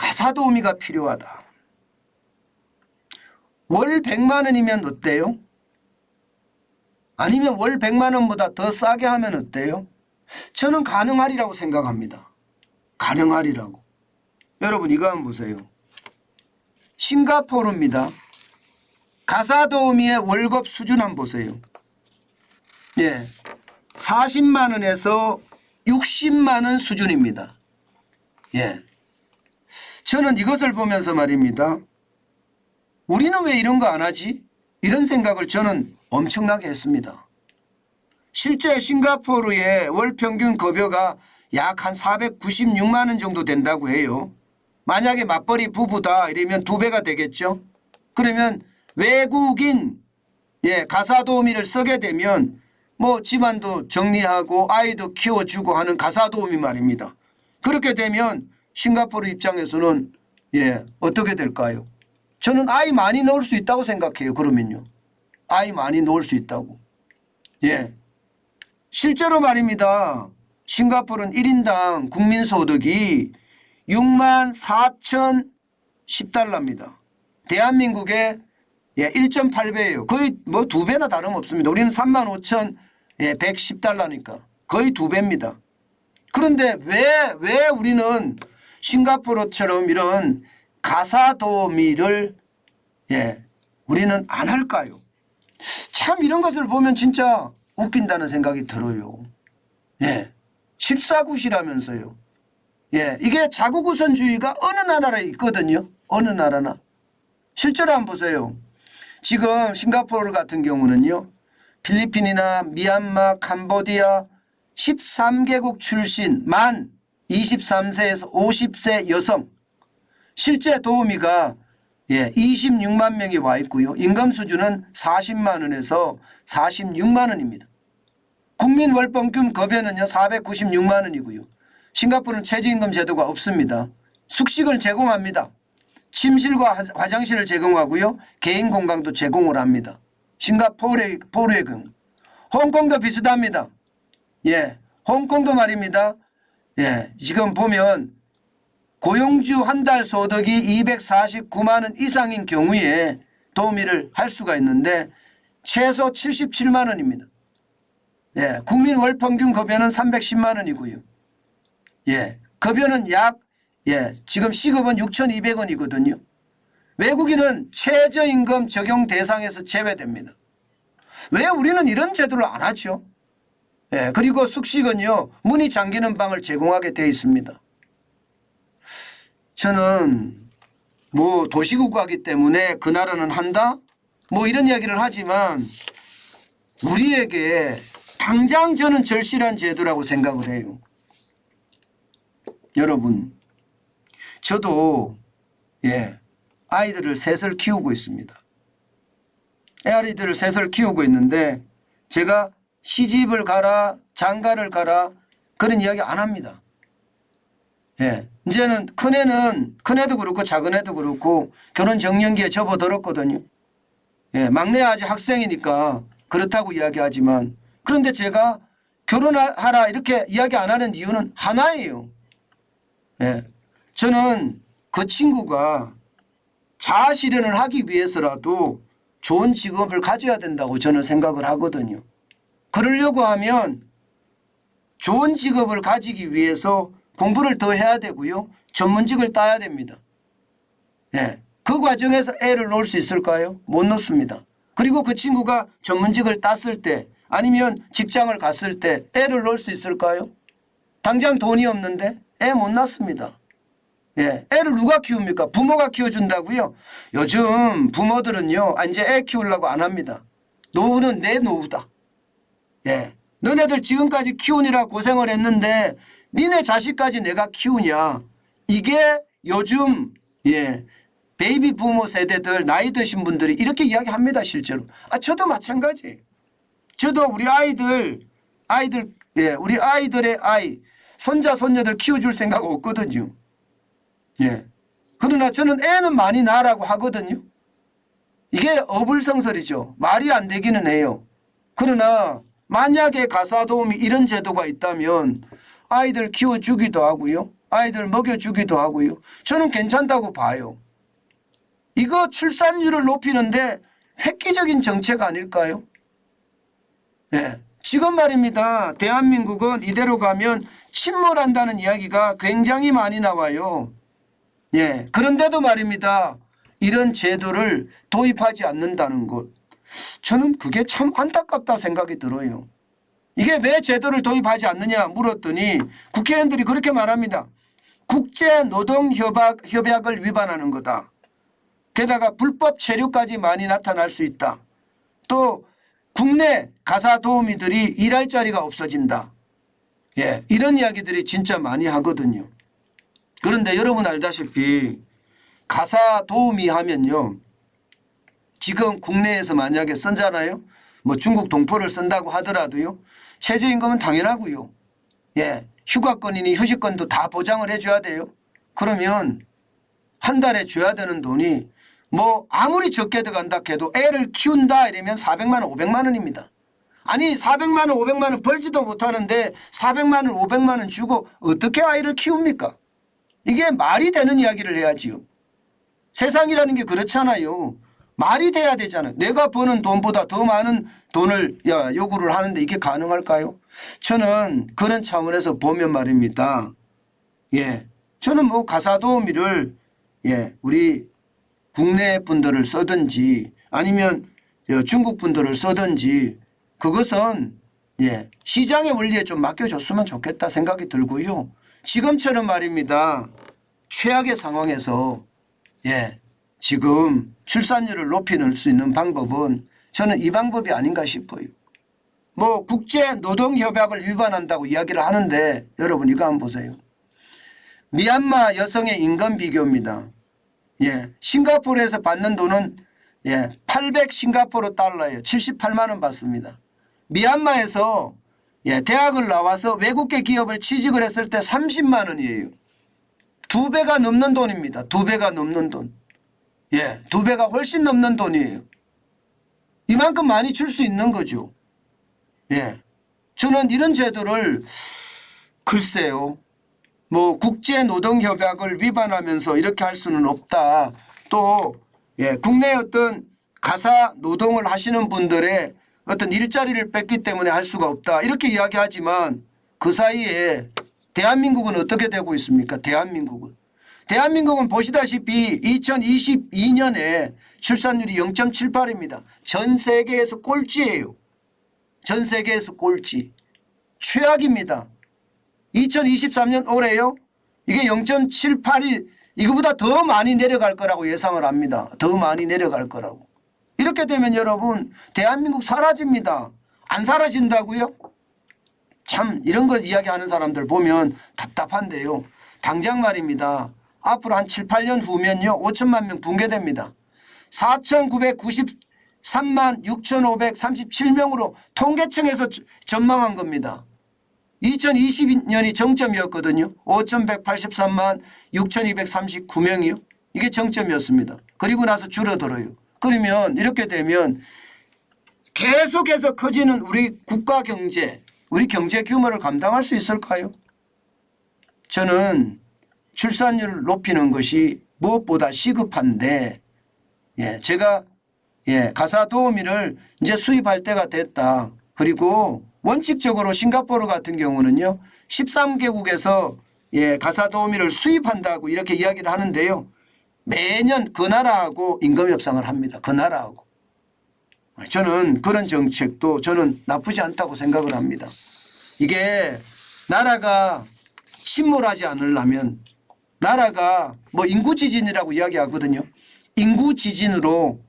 가사도우미가 필요하다. 월 100만 원이면 어때요? 아니면 월 100만 원보다 더 싸게 하면 어때요? 저는 가능하리라고 생각합니다. 가능하리라고. 여러분 이거 한번 보세요. 싱가포르입니다. 가사도우미의 월급 수준 한번 보세요. 예, 40만 원에서 60만 원 수준입니다. 예, 저는 이것을 보면서 말입니다. 우리는 왜 이런 거 안 하지? 이런 생각을 저는 엄청나게 했습니다. 실제 싱가포르의 월 평균 급여가 약 한 496만 원 정도 된다고 해요. 만약에 맞벌이 부부다 이러면 2배가 되겠죠. 그러면 외국인 가사도우미를 쓰게 되면 뭐 집안도 정리하고 아이도 키워주고 하는 가사도우미 말입니다. 그렇게 되면 싱가포르 입장에서는 어떻게 될까요? 저는 아이 많이 넣을 수 있다고 생각해요. 그러면요. 아이 많이 넣을 수 있다고. 예. 실제로 말입니다. 싱가포르는 1인당 국민소득이 64,010달러입니다. 대한민국의 1.8배예요. 거의 뭐 2배나 다름없습니다. 우리는 35,110달러니까 거의 2배입니다. 그런데 왜 우리는 싱가포르처럼 이런 가사도우미를 우리는 안 할까요? 참 이런 것을 보면 진짜 웃긴다는 생각이 들어요. 십사굿이라면서요. 이게 자국우선주의가 어느 나라에 있거든요. 어느 나라나. 실제로 한번 보세요. 지금 싱가포르 같은 경우는요. 필리핀이나 미얀마, 캄보디아 13개국 출신 만 23세에서 50세 여성 실제 도우미가 26만 명이 와 있고요. 임금 수준은 40만 원에서 46만 원입니다. 국민 월평균 급여는요 496만 원이고요. 싱가포르는 최저임금 제도가 없습니다. 숙식을 제공합니다. 침실과 화장실을 제공하고요. 개인 공간도 제공을 합니다. 싱가포르의 경우. 홍콩도 비슷합니다. 홍콩도 말입니다. 지금 보면 고용주 한 달 소득이 249만 원 이상인 경우에 도우미를 할 수가 있는데 최소 77만 원입니다. 국민 월 평균 급여는 310만 원이고요. 급여는 지금 시급은 6,200원이거든요. 외국인은 최저임금 적용 대상에서 제외됩니다. 왜 우리는 이런 제도를 안 하죠? 그리고 숙식은요 문이 잠기는 방을 제공하게 되어 있습니다. 저는 뭐 도시국가이기 때문에 그 나라는 한다 뭐 이런 이야기를 하지만 우리에게 당장 저는 절실한 제도라고 생각을 해요. 여러분 저도 아이들을 셋을 키우고 있습니다. 애아이들을 셋을 키우고 있는데 제가 시집을 가라 장가를 가라 그런 이야기 안 합니다. 이제는 큰애도 그렇고 작은애도 그렇고 결혼 정년기에 접어들었거든요. 막내 아직 학생이니까 그렇다고 이야기하지만 그런데 제가 결혼하라 이렇게 이야기 안 하는 이유는 하나예요. 저는 그 친구가 자아 실현을 하기 위해서라도 좋은 직업을 가져야 된다고 저는 생각을 하거든요. 그러려고 하면 좋은 직업을 가지기 위해서 공부를 더 해야 되고요. 전문직을 따야 됩니다. 그 과정에서 애를 놓을 수 있을까요? 못 놓습니다. 그리고 그 친구가 전문직을 땄을 때 아니면 직장을 갔을 때 애를 놓을 수 있을까요? 당장 돈이 없는데 애 못 낳습니다. 애를 누가 키웁니까? 부모가 키워준다고요? 요즘 부모들은요 이제 애 키우려고 안 합니다. 노후는 내 노후다. 너네들 지금까지 키우느라 고생을 했는데 니네 자식까지 내가 키우냐. 이게 요즘 베이비 부모 세대들 나이 드신 분들이 이렇게 이야기합니다. 실제로. 저도 마찬가지예요. 저도 우리 우리 아이들의 아이 손자 손녀들 키워줄 생각 없거든요. 그러나 저는 애는 많이 낳으라고 하거든요. 이게 어불성설이죠. 말이 안 되기는 해요. 그러나 만약에 가사도우미 이런 제도가 있다면 아이들 키워주기도 하고요. 아이들 먹여주기도 하고요. 저는 괜찮다고 봐요. 이거 출산율을 높이는데 획기적인 정책 아닐까요? 예. 지금 말입니다. 대한민국은 이대로 가면 침몰한다는 이야기가 굉장히 많이 나와요. 예. 그런데도 말입니다. 이런 제도를 도입하지 않는다는 것. 저는 그게 참 안타깝다 생각이 들어요. 이게 왜 제도를 도입하지 않느냐 물었더니 국회의원들이 그렇게 말합니다. 국제노동협약을 위반하는 거다. 게다가 불법 체류까지 많이 나타날 수 있다. 또 국내 가사 도우미들이 일할 자리가 없어진다. 예, 이런 이야기들이 진짜 많이 하거든요. 그런데 여러분 알다시피 가사 도우미 하면요. 지금 국내에서 만약에 쓰잖아요. 뭐 중국 동포를 쓴다고 하더라도요. 최저임금은 당연하고요. 예, 휴가권이니 휴직권도 다 보장을 해줘야 돼요. 그러면 한 달에 줘야 되는 돈이 뭐 아무리 적게 들어간다 해도 애를 키운다 이러면 400만 원 500만 원입니다. 아니 400만 원 500만 원 벌지도 못하는데 400만 원 500만 원 주고 어떻게 아이를 키웁니까? 이게 말이 되는 이야기를 해야지요. 세상이라는 게 그렇잖아요. 말이 돼야 되잖아요. 내가 버는 돈보다 더 많은 돈을 요구를 하는데 이게 가능할까요? 저는 그런 차원에서 보면 말입니다. 예, 저는 뭐 가사도우미를 우리 국내 분들을 쓰든지 아니면 중국 분들을 쓰든지 그것은 시장의 원리에 좀 맡겨줬으면 좋겠다 생각이 들고요. 지금처럼 말입니다. 최악의 상황에서 지금 출산율을 높이는 수 있는 방법은 저는 이 방법이 아닌가 싶어요. 뭐 국제노동협약을 위반한다고 이야기를 하는데 여러분 이거 한번 보세요. 미얀마 여성의 임금 비교입니다. 싱가포르에서 받는 돈은 800 싱가포르 달러예요. 78만 원 받습니다. 미얀마에서 대학을 나와서 외국계 기업을 취직을 했을 때 30만 원이에요. 2배가 넘는 돈입니다. 2배가 넘는 돈. 2배가 훨씬 넘는 돈이에요. 이만큼 많이 줄 수 있는 거죠. 저는 이런 제도를 글쎄요. 뭐 국제노동협약을 위반하면서 이렇게 할 수는 없다. 또 국내 어떤 가사 노동을 하시는 분들의 어떤 일자리를 뺐기 때문에 할 수가 없다. 이렇게 이야기하지만 그 사이에 대한민국은 어떻게 되고 있습니까? 대한민국은 보시다시피 2022년에 출산율이 0.78입니다. 전 세계에서 꼴찌예요. 전 세계에서 꼴찌. 최악입니다. 2023년 올해요. 이게 0.78이 이거보다 더 많이 내려갈 거라고 예상을 합니다. 더 많이 내려갈 거라고. 이렇게 되면 여러분 대한민국 사라집니다. 안 사라진다고요? 참 이런 거 이야기하는 사람들 보면 답답한데요. 당장 말입니다. 앞으로 한 7, 8년 후면요. 5천만 명 붕괴됩니다. 4,993만 6,537명으로 통계청에서 전망한 겁니다. 2022년이 정점이었거든요. 5,183만 6,239명이요. 이게 정점이었습니다. 그리고 나서 줄어들어요. 그러면 이렇게 되면 계속해서 커지는 우리 국가 경제, 우리 경제 규모를 감당할 수 있을까요? 저는 출산율을 높이는 것이 무엇보다 시급한데 제가 가사 도우미를 이제 수입할 때가 됐다. 그리고 원칙적으로 싱가포르 같은 경우는요. 13개국에서 가사 도우미를 수입한다고 이렇게 이야기를 하는데요. 매년 그 나라하고 임금 협상을 합니다. 그 나라하고. 저는 그런 정책도 저는 나쁘지 않다고 생각을 합니다. 이게 나라가 침몰하지 않으려면 나라가 뭐 인구 지진이라고 이야기하거든요. 인구 지진으로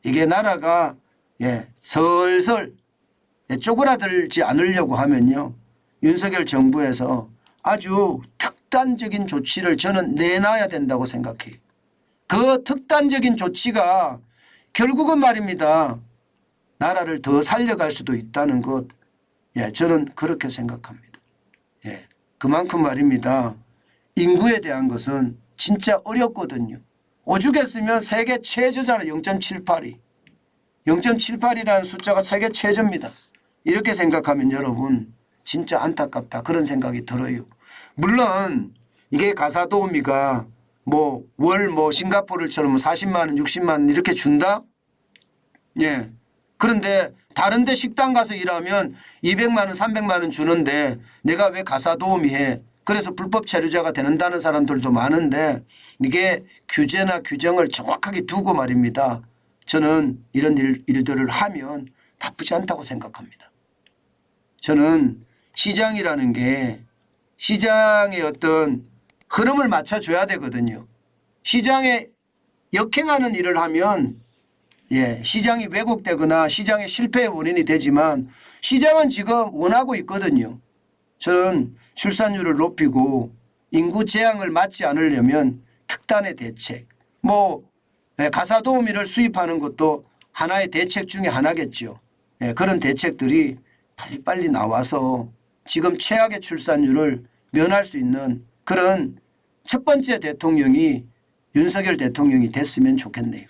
이게 나라가 설설 쪼그라들지 않으려고 하면요. 윤석열 정부에서 아주 특단적인 조치를 저는 내놔야 된다고 생각해요. 그 특단적인 조치가 결국은 말입니다. 나라를 더 살려갈 수도 있다는 것. 저는 그렇게 생각합니다. 그만큼 말입니다. 인구에 대한 것은 진짜 어렵거든요. 오죽했으면 세계 최저잖아요. 0.78이. 0.78이라는 숫자가 세계 최저입니다. 이렇게 생각하면 여러분 진짜 안타깝다 그런 생각이 들어요. 물론 이게 가사도우미가 뭐 월 뭐 싱가포르처럼 40만 원, 60만 원 이렇게 준다? 예. 그런데 다른 데 식당 가서 일하면 200만 원, 300만 원 주는데 내가 왜 가사도우미 해? 그래서 불법 체류자가 되는다는 사람들도 많은데 이게 규제나 규정을 정확하게 두고 말입니다. 저는 이런 일들을 하면 나쁘지 않다고 생각합니다. 저는 시장이라는 게 시장의 어떤 흐름을 맞춰줘야 되거든요. 시장에 역행하는 일을 하면 시장이 왜곡되거나 시장의 실패의 원인이 되지만 시장은 지금 원하고 있거든요. 저는 출산율을 높이고 인구 재앙을 맞지 않으려면 특단의 대책, 가사도우미를 수입하는 것도 하나의 대책 중에 하나겠죠. 그런 대책들이 빨리빨리 나와서 지금 최악의 출산율을 면할 수 있는 그런 첫 번째 대통령이 윤석열 대통령이 됐으면 좋겠네요.